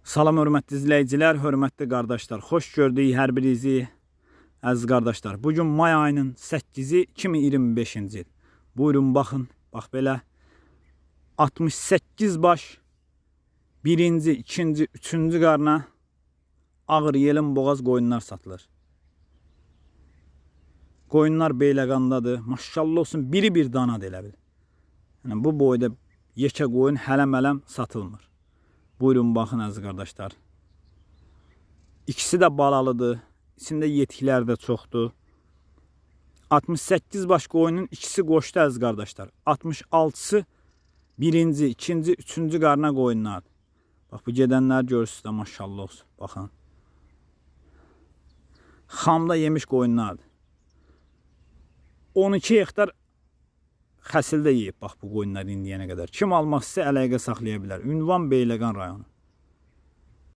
Salam hörmətli izləyicilər, hörmətli qardaşlar. Xoş gördük hər birinizi, əziz qardaşlar. Bugün may ayının 8-i 2025-ci il. Buyurun baxın, bax belə 68 baş 1-ci, 2-ci, 3-cü qarna ağır yelin boğaz qoyunlar satılır. Qoyunlar beyləqandadır. Maşallah olsun, biri bir danadır elə bil. Yəni, bu boyda yekə qoyun hələm-hələm satılmır. Buyurun baxın əziz qardaşlar. İkisi də balalıdır. İçində yetiklər də çoxdur. 68 baş qoyunun ikisi qoşdu əziz qardaşlar. 66-sı 1-ci, 2-ci, 3-cü qarna qoyunlardır. Bax, bu gedənlər görürsünüz də maşallah olsun. Baxın. Xamda yemiş qoyunlardır. 12 hektar xəsildə yeyib bax bu qoyunlar indiyənə qədər. Kim almaq istəsə əlaqə saxlaya bilər. Ünvan Beyləqan rayonu.